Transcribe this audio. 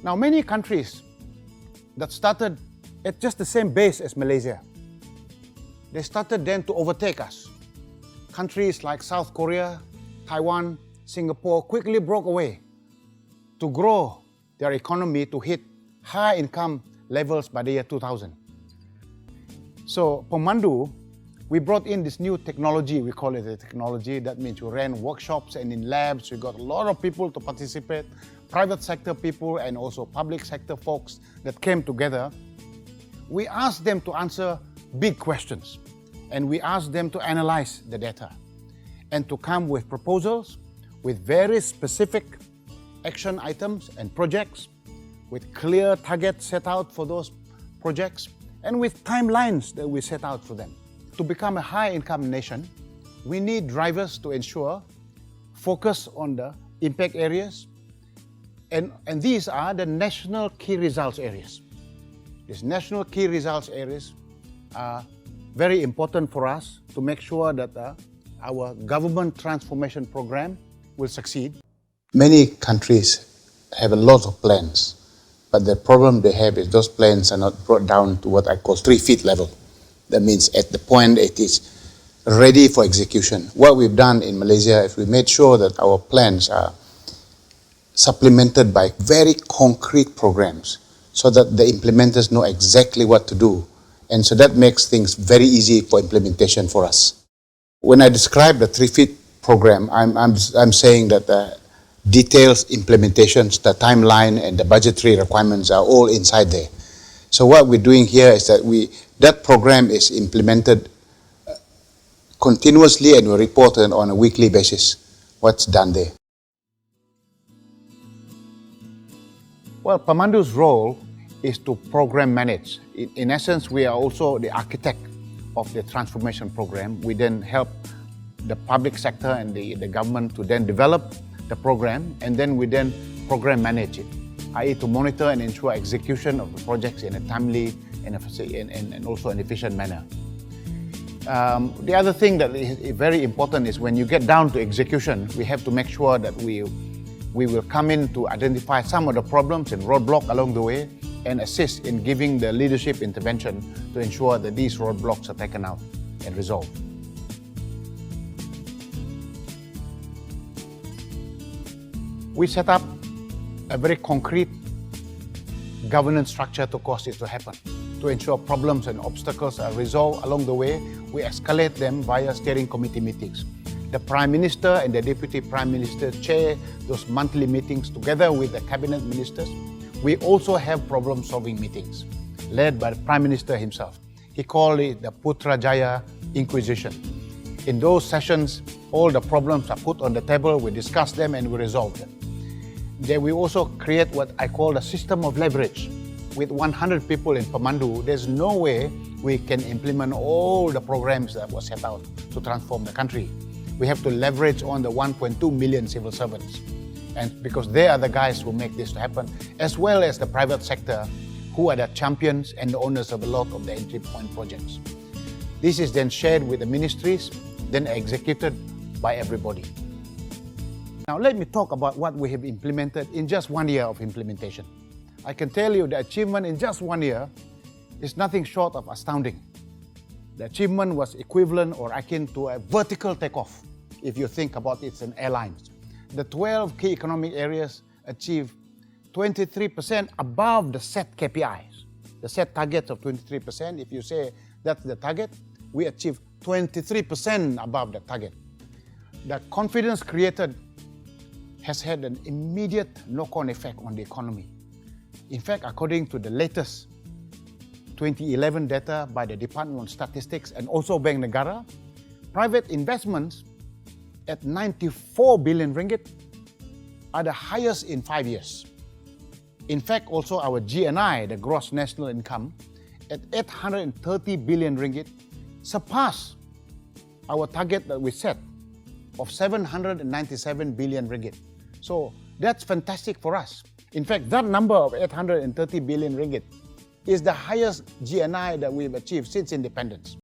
Now, many countries that started at just the same base as Malaysia, they started then to overtake us. Countries like South Korea, Taiwan, Singapore quickly broke away to grow their economy to hit high income levels by the year 2000. So, PEMANDU, we brought in this new technology, we call it a technology. That means we ran workshops and in labs, we got a lot of people to participate, private sector people and also public sector folks that came together. We asked them to answer big questions and we asked them to analyze the data and to come with proposals with very specific action items and projects with clear targets set out for those projects and with timelines that we set out for them. To become a high-income nation, we need drivers to ensure focus on the impact areas, and these are the national key results areas. These national key results areas are very important for us to make sure that our government transformation program will succeed. Many countries have a lot of plans, but the problem they have is those plans are not brought down to what I call 3 feet level. That means at the point it is ready for execution. What we've done in Malaysia is we made sure that our plans are supplemented by very concrete programs so that the implementers know exactly what to do. And so that makes things very easy for implementation for us. When I describe the 3 feet program, I'm saying that the details, implementations, the timeline and the budgetary requirements are all inside there. So what we're doing here is that that program is implemented continuously and we report on a weekly basis what's done there. Well, PEMANDU's role is to program manage. In essence, we are also the architect of the transformation program. We then help the public sector and the government to then develop the program, and then we then program manage it, i.e. to monitor and ensure execution of the projects in a timely and also an efficient manner. The other thing that is very important is when you get down to execution, we have to make sure that we will come in to identify some of the problems and roadblocks along the way and assist in giving the leadership intervention to ensure that these roadblocks are taken out and resolved. We set up a very concrete governance structure to cause this to happen. To ensure problems and obstacles are resolved along the way, we escalate them via steering committee meetings. The Prime Minister and the Deputy Prime Minister chair those monthly meetings together with the Cabinet Ministers. We also have problem-solving meetings led by the Prime Minister himself. He called it the Putrajaya Inquisition. In those sessions, all the problems are put on the table, we discuss them and we resolve them. Then we also create what I call a system of leverage. With 100 people in PEMANDU, there's no way we can implement all the programs that were set out to transform the country. We have to leverage on the 1.2 million civil servants, and because they are the guys who make this to happen, as well as the private sector, who are the champions and the owners of a lot of the entry point projects. This is then shared with the ministries, then executed by everybody. Now let me talk about what we have implemented in just 1 year of implementation. I can tell you the achievement in just 1 year is nothing short of astounding. The achievement was equivalent or akin to a vertical takeoff, if you think about it in airlines. The 12 key economic areas achieved 23% above the set KPIs. The set targets of 23%, if you say that's the target, we achieved 23% above the target. The confidence created has had an immediate knock-on effect on the economy. In fact, according to the latest 2011 data by the Department of Statistics and also Bank Negara, private investments at 94 billion ringgit are the highest in 5 years. In fact, also our GNI, the gross national income, at 830 billion ringgit surpassed our target that we set of 797 billion ringgit. So that's fantastic for us. In fact, that number of 830 billion ringgit is the highest GNI that we've achieved since independence.